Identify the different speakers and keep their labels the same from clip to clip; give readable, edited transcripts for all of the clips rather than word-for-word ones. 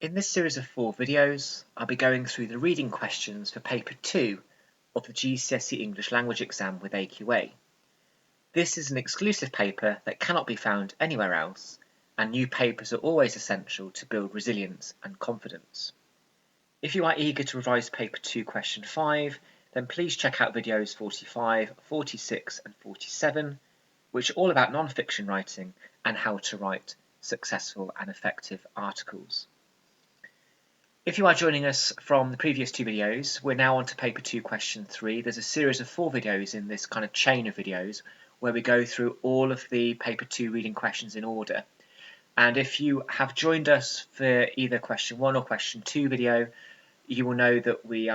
Speaker 1: In this series of 4 videos, I'll be going through the reading questions for Paper 2 of the GCSE English Language exam with AQA. This is an exclusive paper that cannot be found anywhere else, and new papers are always essential to build resilience and confidence. If you are eager to revise Paper 2 Question 5, then please check out videos 45, 46 and 47, which are all about non-fiction writing and how to write successful and effective articles. If you are joining us from the previous 2 videos, we're now on to Paper 2 Question 3. There's a series of 4 videos in this kind of chain of videos where we go through all of the Paper 2 reading questions in order. And if you have joined us for either Question 1 or Question 2 video, you will know that we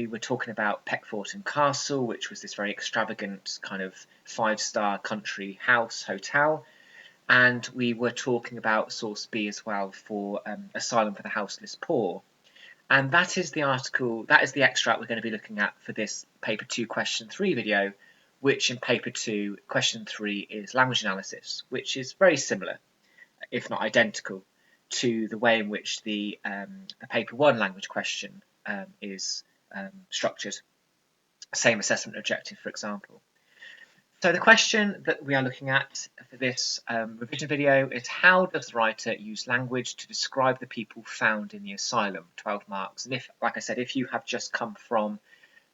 Speaker 1: were talking about Peckforton Castle, which was this very extravagant kind of 5-star country house hotel. And we were talking about source B as well for Asylum for the Houseless Poor. And that is the article, that is the extract we're going to be looking at for this Paper 2 Question 3 video, which in Paper 2 Question 3 is language analysis, which is very similar, if not identical, to the way in which the Paper 1 language question is structured. Same assessment objective, for example. So the question that we are looking at for this revision video is, how does the writer use language to describe the people found in the asylum? 12 marks. And if, like I said, if you have just come from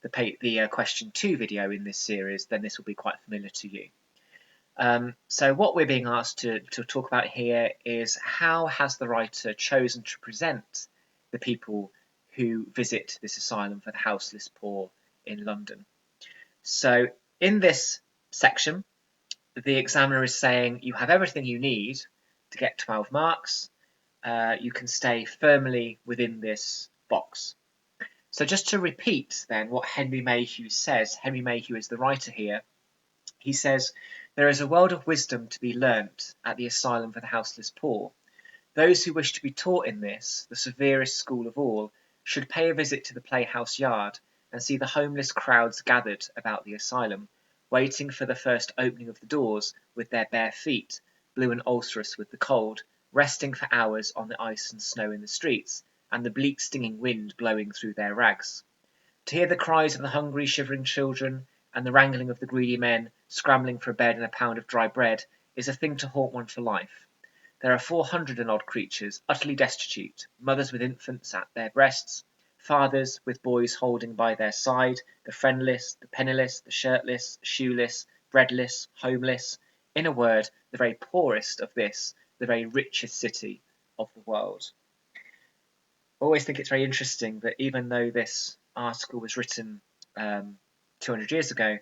Speaker 1: the question 2 video in this series, then this will be quite familiar to you. So what we're being asked to talk about here is, how has the writer chosen to present the people who visit this asylum for the houseless poor in London? So in this section, the examiner is saying you have everything you need to get 12 marks. You can stay firmly within this box. So just to repeat then what Henry Mayhew says, Henry Mayhew is the writer here. He says, "There is a world of wisdom to be learnt at the Asylum for the Houseless Poor. Those who wish to be taught in this, the severest school of all, should pay a visit to the playhouse yard and see the homeless crowds gathered about the asylum, waiting for the first opening of the doors with their bare feet, blue and ulcerous with the cold, resting for hours on the ice and snow in the streets, and the bleak stinging wind blowing through their rags. To hear the cries of the hungry shivering children, and the wrangling of the greedy men scrambling for a bed and a pound of dry bread, is a thing to haunt one for life. There are 400 and odd creatures, utterly destitute, mothers with infants at their breasts, fathers with boys holding by their side, the friendless, the penniless, the shirtless, shoeless, breadless, homeless, in a word, the very poorest of this, the very richest city of the world." I always think it's very interesting that even though this article was written 200 years ago,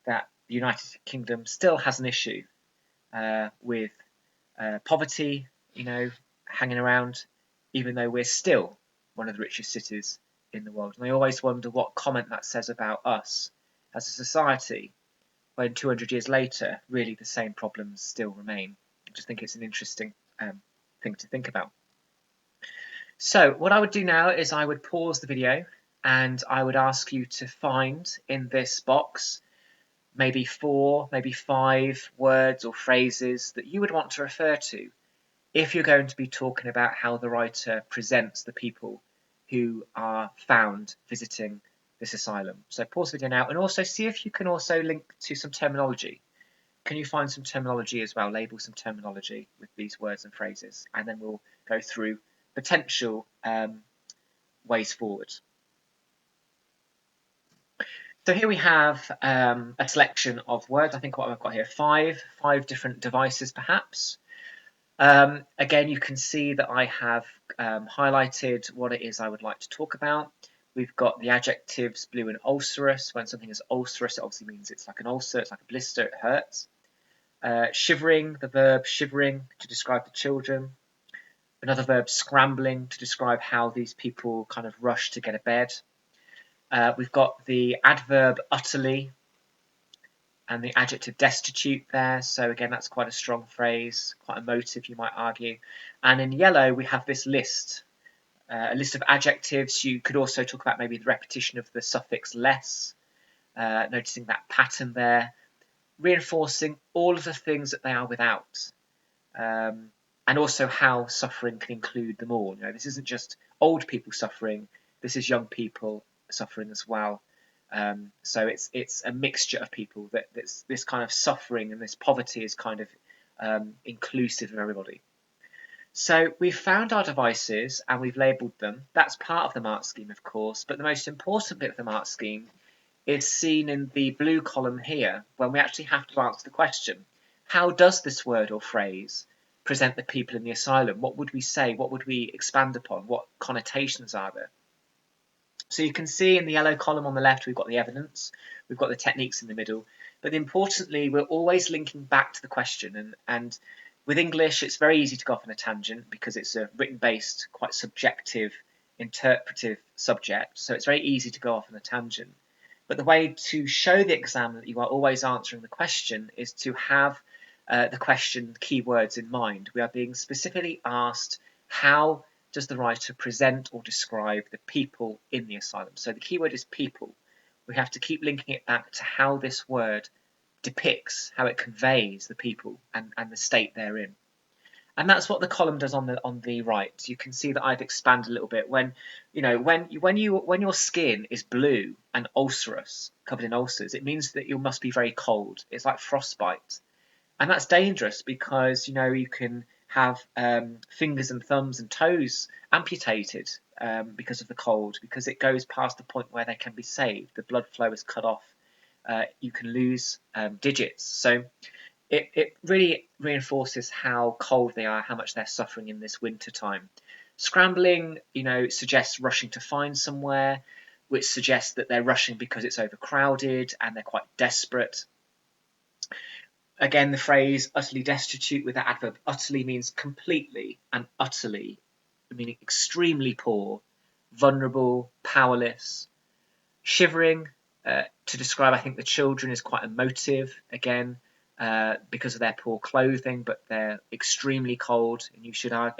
Speaker 1: that the United Kingdom still has an issue with poverty, hanging around, even though we're still one of the richest cities in the world. And I always wonder what comment that says about us as a society, when 200 years later, really the same problems still remain. I just think it's an interesting thing to think about. So what I would do now is I would pause the video and I would ask you to find in this box maybe 4, maybe 5 words or phrases that you would want to refer to if you're going to be talking about how the writer presents the people who are found visiting this asylum. So pause the video now and also see if you can also link to some terminology. Can you find some terminology as well? Label some terminology with these words and phrases, and then we'll go through potential ways forward. So here we have a selection of words. I think what I've got here, five different devices perhaps. Again, you can see that I have highlighted what it is I would like to talk about. We've got the adjectives blue and ulcerous. When something is ulcerous, it obviously means it's like an ulcer, it's like a blister, it hurts. Shivering, the verb shivering to describe the children. Another verb, scrambling, to describe how these people kind of rush to get a bed. We've got the adverb utterly and the adjective destitute there. So again, that's quite a strong phrase, quite emotive, you might argue. And in yellow, we have this list, a list of adjectives. You could also talk about maybe the repetition of the suffix less, noticing that pattern there, reinforcing all of the things that they are without. and also how suffering can include them all. This isn't just old people suffering, this is young people suffering as well. So it's a mixture of people, that's this kind of suffering and this poverty is kind of inclusive of everybody. So we've found our devices and we've labelled them. That's part of the mark scheme, of course, but the most important bit of the mark scheme is seen in the blue column here, when we actually have to answer the question, how does this word or phrase present the people in the asylum? What would we say? What would we expand upon? What connotations are there? So you can see in the yellow column on the left, we've got the evidence, we've got the techniques in the middle, but importantly, we're always linking back to the question. And with English, it's very easy to go off on a tangent because it's a written-based, quite subjective, interpretive subject, so it's very easy to go off on a tangent. But the way to show the exam that you are always answering the question is to have the question keywords in mind. We are being specifically asked, how does the writer present or describe the people in the asylum? So the keyword is people. We have to keep linking it back to how this word depicts, how it conveys the people and the state they're in. And that's what the column does on the right. You can see that I've expanded a little bit. When your skin is blue and ulcerous, covered in ulcers, it means that you must be very cold. It's like frostbite. And that's dangerous because you can have fingers and thumbs and toes amputated because of the cold, because it goes past the point where they can be saved. The blood flow is cut off. You can lose digits. So it really reinforces how cold they are, how much they're suffering in this winter time. Scrambling, suggests rushing to find somewhere, which suggests that they're rushing because it's overcrowded and they're quite desperate. Again, the phrase utterly destitute with that adverb utterly means completely, and utterly meaning extremely poor, vulnerable, powerless. Shivering, to describe, I think, the children is quite emotive, again, because of their poor clothing, but they're extremely cold, and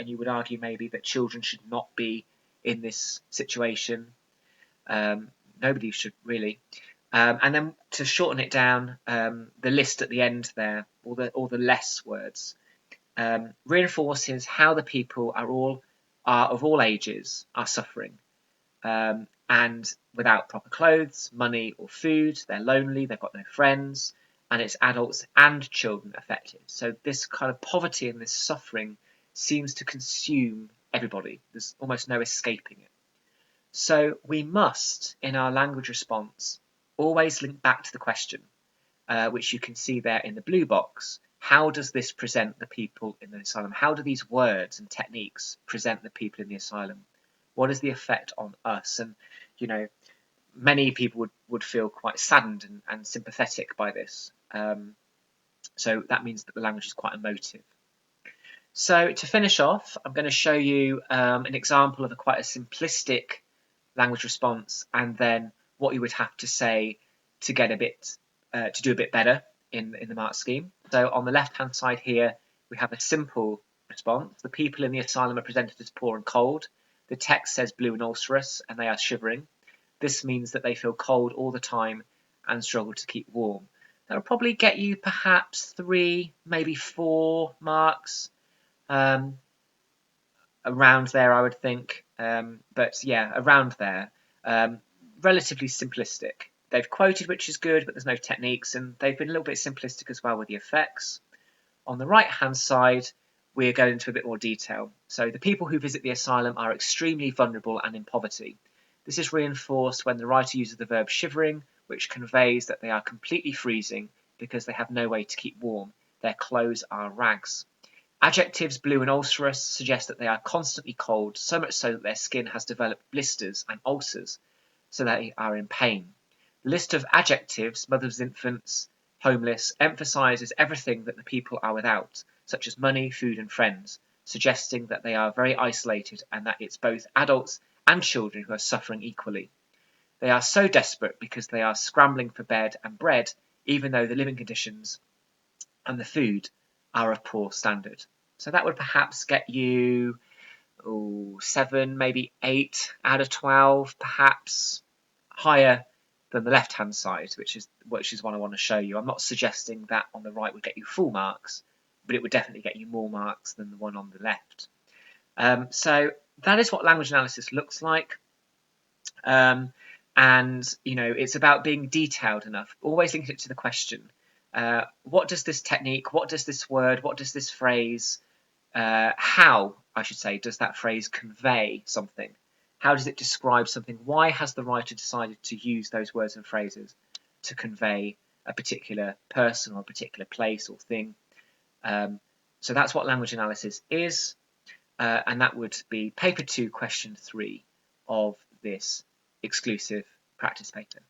Speaker 1: you would argue maybe that children should not be in this situation. Nobody should really. And then to shorten it down, the list at the end there, all the less words, reinforces how the people are of all ages are suffering, and without proper clothes, money or food, they're lonely, they've got no friends, and it's adults and children affected. So this kind of poverty and this suffering seems to consume everybody. There's almost no escaping it. So we must, in our language response, always link back to the question, which you can see there in the blue box. How does this present the people in the asylum? How do these words and techniques present the people in the asylum? What is the effect on us? And, many people would feel quite saddened and sympathetic by this. So that means that the language is quite emotive. So to finish off, I'm going to show you an example of quite a simplistic language response, and then what you would have to say to get to do a bit better in the mark scheme. So on the left-hand side here, we have a simple response. The people in the asylum are presented as poor and cold. The text says blue and ulcerous, and they are shivering. This means that they feel cold all the time and struggle to keep warm. That will probably get you perhaps 3, maybe 4 marks. Around there, I would think. But yeah, around there. Relatively simplistic. They've quoted, which is good, but there's no techniques, and they've been a little bit simplistic as well with the effects. On the right-hand side, we're going into a bit more detail. So the people who visit the asylum are extremely vulnerable and in poverty. This is reinforced when the writer uses the verb shivering, which conveys that they are completely freezing because they have no way to keep warm. Their clothes are rags. Adjectives blue and ulcerous suggest that they are constantly cold, so much so that their skin has developed blisters and ulcers, so that they are in pain. The list of adjectives, mothers, infants, homeless, emphasises everything that the people are without, such as money, food and friends, suggesting that they are very isolated and that it's both adults and children who are suffering equally. They are so desperate because they are scrambling for bed and bread, even though the living conditions and the food are of poor standard. So that would perhaps get you 7, maybe 8 out of 12, perhaps higher than the left-hand side, which is what I want to show you. I'm not suggesting that on the right would get you full marks, but it would definitely get you more marks than the one on the left. So that is what language analysis looks like. And it's about being detailed enough. Always link it to the question. What does this technique, what does this word, what does this phrase, how, I should say, does that phrase convey something? How does it describe something? Why has the writer decided to use those words and phrases to convey a particular person or a particular place or thing? So that's what language analysis is, and that would be paper 2, question 3 of this exclusive practice paper.